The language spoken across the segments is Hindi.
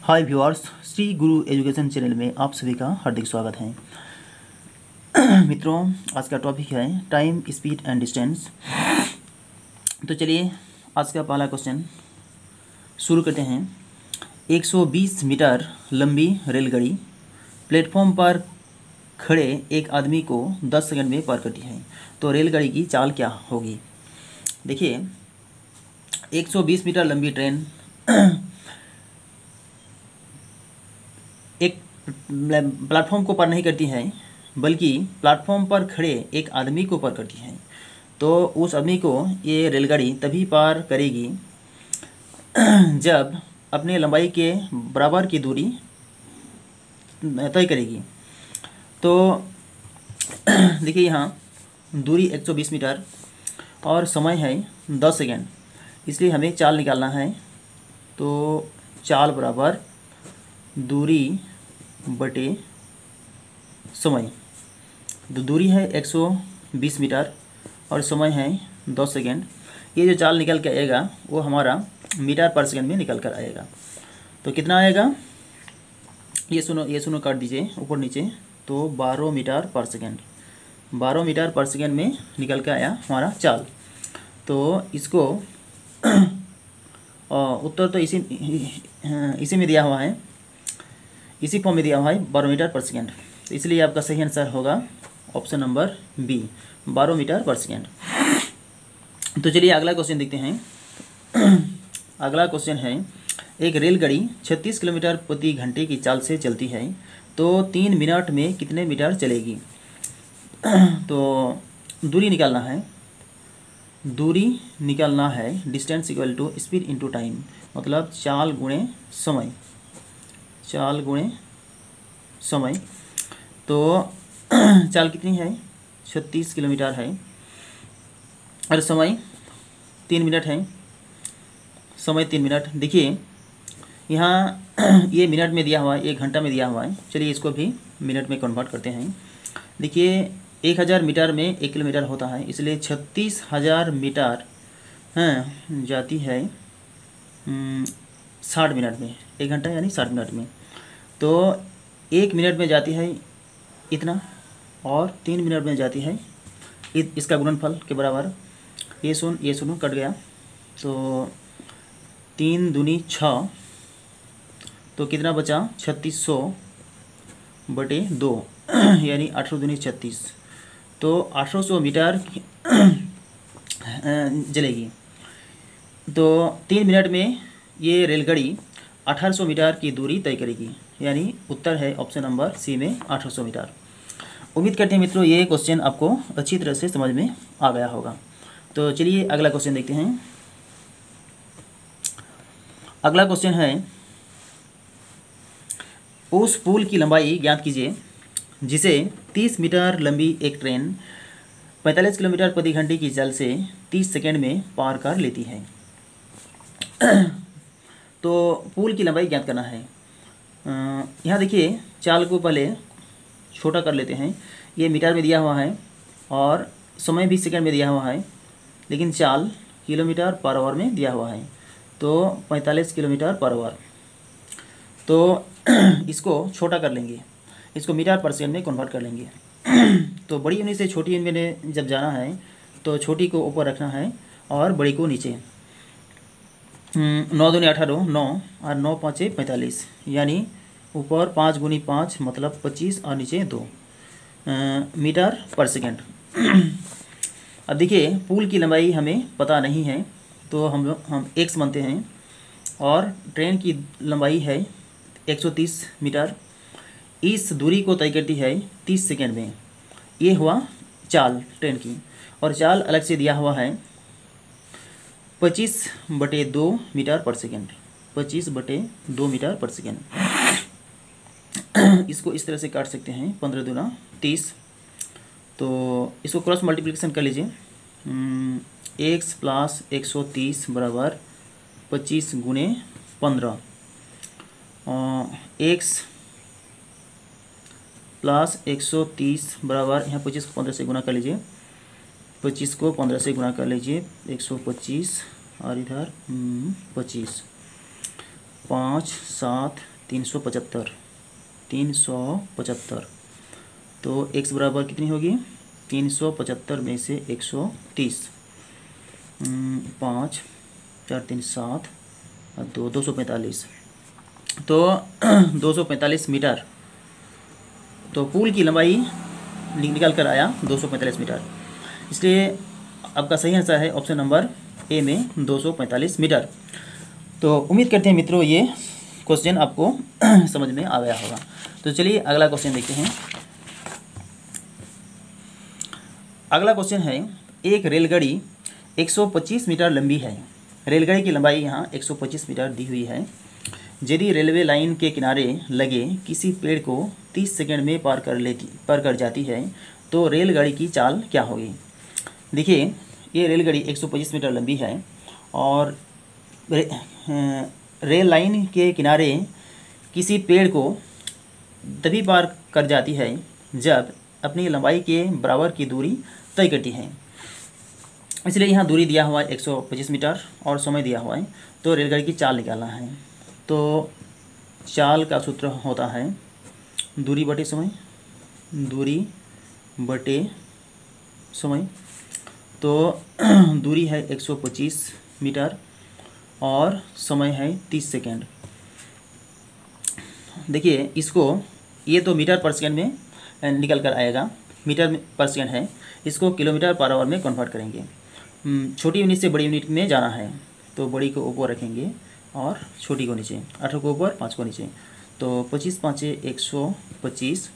हाय व्यूअर्स, श्री गुरु एजुकेशन चैनल में आप सभी का हार्दिक स्वागत है। मित्रों, आज का टॉपिक है टाइम, स्पीड एंड डिस्टेंस। तो चलिए आज का पहला क्वेश्चन शुरू करते हैं। 120 मीटर लंबी रेलगाड़ी प्लेटफॉर्म पर खड़े एक आदमी को 10 सेकंड में पार करती है, तो रेलगाड़ी की चाल क्या होगी? देखिए, 120 मीटर लंबी ट्रेन एक प्लेटफॉर्म को पार नहीं करती है, बल्कि प्लेटफॉर्म पर खड़े एक आदमी को पार करती है। तो उस आदमी को ये रेलगाड़ी तभी पार करेगी जब अपने लंबाई के बराबर की दूरी तय करेगी। तो देखिए, यहाँ दूरी 120 मीटर और समय है 10 सेकेंड, इसलिए हमें चाल निकालना है। तो चाल बराबर दूरी बटे समय। तो दूरी है 120 मीटर और समय है 10 सेकेंड। ये जो चाल निकल के आएगा वो हमारा मीटर पर सेकेंड में निकल कर आएगा। तो कितना आएगा? ये सुनो काट दीजिए ऊपर नीचे। तो 12 मीटर पर सेकेंड, 12 मीटर पर सेकेंड में निकल के आया हमारा चाल। तो इसको उत्तर तो इसी में दिया हुआ है, इसी फॉर्म में दिया हुआ है 12 मीटर पर सेकेंड। तो इसलिए आपका सही आंसर होगा ऑप्शन नंबर बी, 12 मीटर पर सेकेंड। तो चलिए अगला क्वेश्चन देखते हैं। अगला क्वेश्चन है, एक रेलगाड़ी 36 किलोमीटर प्रति घंटे की चाल से चलती है, तो 3 मिनट में कितने मीटर चलेगी? तो दूरी निकालना है, distance equal to speed into time, मतलब चाल गुणे समय। तो चाल कितनी है? 36 किलोमीटर है और समय 3 मिनट है। समय 3 मिनट। देखिए यहाँ ये मिनट में दिया हुआ है, 1 घंटा में दिया हुआ है। चलिए इसको भी मिनट में कन्वर्ट करते हैं। देखिए 1000 मीटर में 1 किलोमीटर होता है, इसलिए 36,000 मीटर जाती है 60 मिनट में। 1 घंटा यानी 60 मिनट में। तो 1 मिनट में जाती है इतना और 3 मिनट में जाती है इसका गुणनफल के बराबर। ये सुनो कट गया। तो 3 दूनी 6, तो कितना बचा? 3600 बटे 2 यानी 18 दूनी 36। तो 1800 मीटर चलेगी। तो 3 मिनट में ये रेलगाड़ी 1800 मीटर की दूरी तय करेगी, यानी उत्तर है ऑप्शन नंबर सी में 1800 मीटर। उम्मीद करते हैं मित्रों ये क्वेश्चन आपको अच्छी तरह से समझ में आ गया होगा। तो चलिए अगला क्वेश्चन देखते हैं। अगला क्वेश्चन है, उस पुल की लंबाई ज्ञात कीजिए जिसे 30 मीटर लंबी एक ट्रेन 45 किलोमीटर प्रति घंटे की चाल से 30 सेकेंड में पार कर लेती है। तो पुल की लंबाई ज्ञात करना है। यहाँ देखिए चाल को पहले छोटा कर लेते हैं। ये मीटर में दिया हुआ है और समय भी सेकंड में दिया हुआ है, लेकिन चाल किलोमीटर पर आवर में दिया हुआ है। तो 45 किलोमीटर पर आवर। तो इसको छोटा कर लेंगे, इसको मीटर पर सेकंड में कन्वर्ट कर लेंगे। तो बड़ी यूनिट से छोटी यूनिट में जब जाना है तो छोटी को ऊपर रखना है और बड़ी को नीचे। 9 दूनी 18, 9 और 9 पाँचे 45, यानी ऊपर 5 गुनी 5 मतलब 25 और नीचे 2 मीटर पर सेकेंड। अब देखिए पुल की लंबाई हमें पता नहीं है, तो हम x मानते हैं और ट्रेन की लंबाई है 130 मीटर। इस दूरी को तय करती है 30 सेकेंड में। ये हुआ चाल ट्रेन की, और चाल अलग से दिया हुआ है 25/2 मीटर पर सेकेंड। 25/2 मीटर पर सेकेंड। इसको इस तरह से काट सकते हैं, 15 दूना 30। तो इसको क्रॉस मल्टीप्लिकेशन कर लीजिए। x प्लस 130 बराबर 25 गुणे 15। x प्लस 130 बराबर, यहाँ 25 को 15 से गुना कर लीजिए, 25 को 15 से गुना कर लीजिए, 125 और इधर 25, 5 7 375, 375। तो x बराबर कितनी होगी? 375 में से 130, 5 4 3 7 और 245। तो 245 मीटर। तो पुल की लंबाई निकल कर आया 245 मीटर। इसलिए आपका सही आंसर है ऑप्शन नंबर ए में 245 मीटर। तो उम्मीद करते हैं मित्रों ये क्वेश्चन आपको समझ में आ गया होगा। तो चलिए अगला क्वेश्चन देखते हैं। अगला क्वेश्चन है, एक रेलगाड़ी 125 मीटर लंबी है। रेलगाड़ी की लंबाई यहाँ 125 मीटर दी हुई है। यदि रेलवे लाइन के किनारे लगे किसी पेड़ को 30 सेकंड में पार कर जाती है तो रेलगाड़ी की चाल क्या होगी? देखिए, ये रेलगाड़ी 125 मीटर लंबी है और रेल लाइन के किनारे किसी पेड़ को तभी पार कर जाती है जब अपनी लंबाई के बराबर की दूरी तय करती है। इसलिए यहाँ दूरी दिया हुआ है 125 मीटर और समय दिया हुआ है, तो रेलगाड़ी की चाल निकालना है। तो चाल का सूत्र होता है दूरी बटे समय, दूरी बटे समय। तो दूरी है 125 मीटर और समय है 30 सेकेंड। देखिए इसको, ये तो मीटर पर सेकेंड में निकल कर आएगा, मीटर पर सेकेंड है, इसको किलोमीटर पर आवर में कन्वर्ट करेंगे। छोटी यूनिट से बड़ी यूनिट में जाना है तो बड़ी को ऊपर रखेंगे और छोटी को नीचे, 18 को ऊपर 5 को नीचे। तो 25 5 125,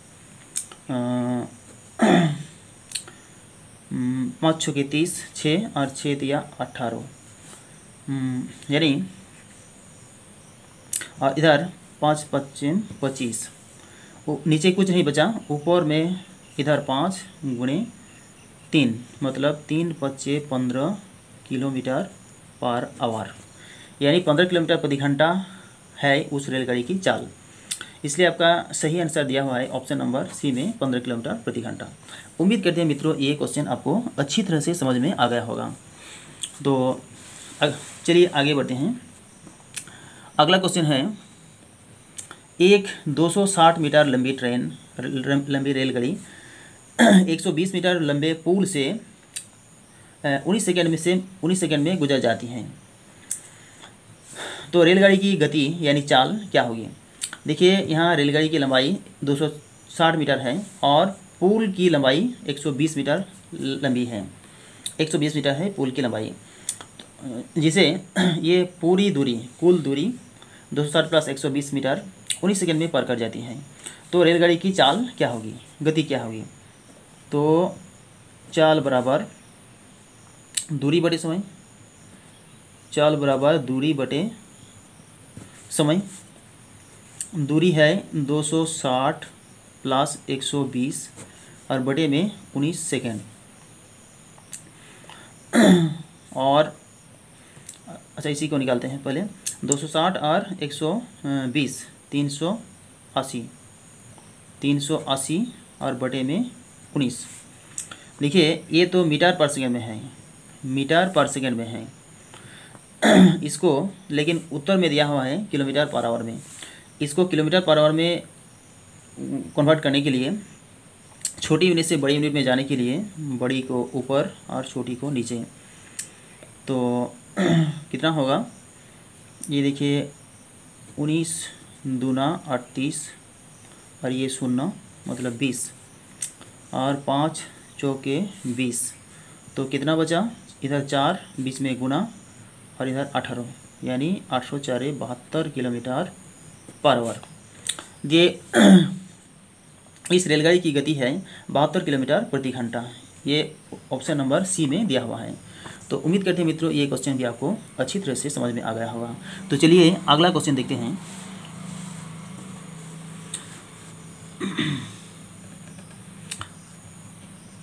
5 6 30, 6 और 6 दिया 18, यानी और इधर 5 5 25, नीचे कुछ नहीं बचा, ऊपर में इधर 5 गुणे 3 मतलब 3 5 15 किलोमीटर पर आवर, यानी 15 किलोमीटर प्रति घंटा है उस रेलगाड़ी की चाल। इसलिए आपका सही आंसर दिया हुआ है ऑप्शन नंबर सी में 15 किलोमीटर प्रति घंटा। उम्मीद करते हैं मित्रों ये क्वेश्चन आपको अच्छी तरह से समझ में आ गया होगा। तो चलिए आगे बढ़ते हैं। अगला क्वेश्चन है, एक 260 मीटर लंबी रेलगाड़ी 120 मीटर लंबे पुल से 19 सेकंड में गुजर जाती हैं। तो रेलगाड़ी की गति यानी चाल क्या होगी? देखिए यहाँ रेलगाड़ी की लंबाई 260 मीटर है और पुल की लंबाई 120 मीटर लंबी है, 120 मीटर है पुल की लंबाई, जिसे ये पूरी दूरी, कुल दूरी 260 प्लस 120 मीटर 19 सेकंड में पार कर जाती है। तो रेलगाड़ी की चाल क्या होगी, गति क्या होगी? तो चाल बराबर दूरी बटे समय, चाल बराबर दूरी बटे समय। दूरी है 260 प्लस 120 और बटे में 19 सेकेंड। और अच्छा इसी को निकालते हैं पहले, 260 और 120 380 और बटे में 19। देखिए ये तो मीटर पर सेकेंड में है, मीटर पर सेकेंड में है इसको, लेकिन उत्तर में दिया हुआ है किलोमीटर पर आवर में। इसको किलोमीटर पर आवर में कन्वर्ट करने के लिए, छोटी यूनिट से बड़ी यूनिट में जाने के लिए बड़ी को ऊपर और छोटी को नीचे। तो कितना होगा ये देखिए, 19 दूना 38 और ये 0 मतलब 20 और 5 चौके 20। तो कितना बचा? इधर 4 बीच में गुना और इधर 18, यानी 804 72 किलोमीटर पर आवर। ये इस रेलगाड़ी की गति है 72 किलोमीटर प्रति घंटा। ये ऑप्शन नंबर सी में दिया हुआ है। तो उम्मीद करते हैं मित्रों ये क्वेश्चन भी आपको अच्छी तरह से समझ में आ गया होगा। तो चलिए अगला क्वेश्चन देखते हैं।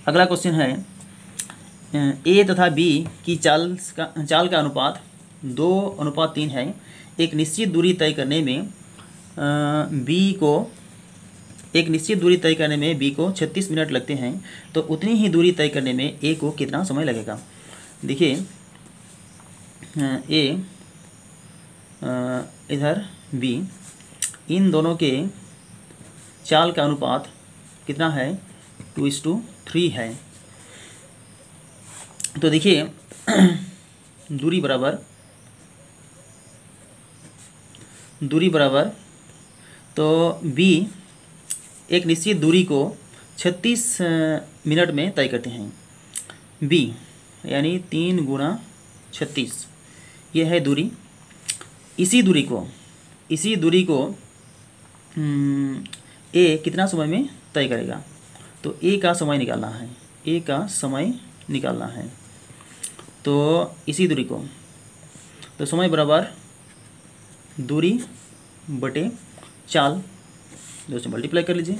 अगला क्वेश्चन है, ए तथा बी की चाल का अनुपात 2:3 है। एक निश्चित दूरी तय करने में बी को 36 मिनट लगते हैं, तो उतनी ही दूरी तय करने में ए को कितना समय लगेगा? देखिए ए इधर बी, इन दोनों के चाल का अनुपात कितना है, 2:3 है। तो देखिए दूरी बराबर तो B एक निश्चित दूरी को 36 मिनट में तय करते हैं। B यानी 3 गुणा 36, ये है दूरी। इसी दूरी को A कितना समय में तय करेगा, तो A का समय निकालना है। तो इसी दूरी को, तो समय बराबर दूरी बटे चाल, 2 से मल्टीप्लाई कर लीजिए।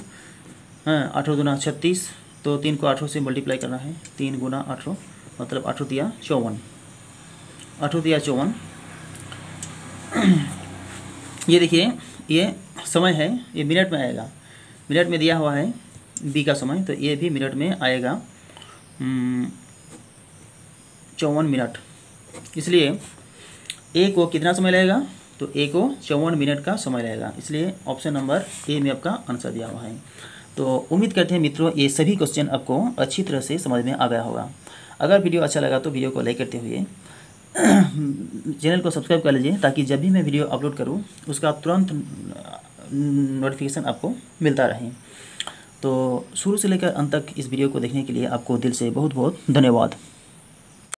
हाँ, 8 दूना 36, तो 3 को 8 से मल्टीप्लाई करना है। 3 गुना 8 मतलब 8 तिया 54, 8 तिया 54। ये देखिए, ये समय है, ये मिनट में आएगा। मिनट में दिया हुआ है B का समय, तो ये भी मिनट में आएगा 54 मिनट। इसलिए A को कितना समय लगेगा, तो A को 54 मिनट का समय लगेगा। इसलिए ऑप्शन नंबर A में आपका आंसर दिया हुआ है। तो उम्मीद करते हैं मित्रों ये सभी क्वेश्चन आपको अच्छी तरह से समझ में आ गया होगा। अगर वीडियो अच्छा लगा तो वीडियो को लाइक करते हुए चैनल को सब्सक्राइब कर लीजिए, ताकि जब भी मैं वीडियो अपलोड करूं उसका तुरंत नोटिफिकेशन आपको मिलता रहे। तो शुरू से लेकर अंत तक इस वीडियो को देखने के लिए आपको दिल से बहुत बहुत धन्यवाद।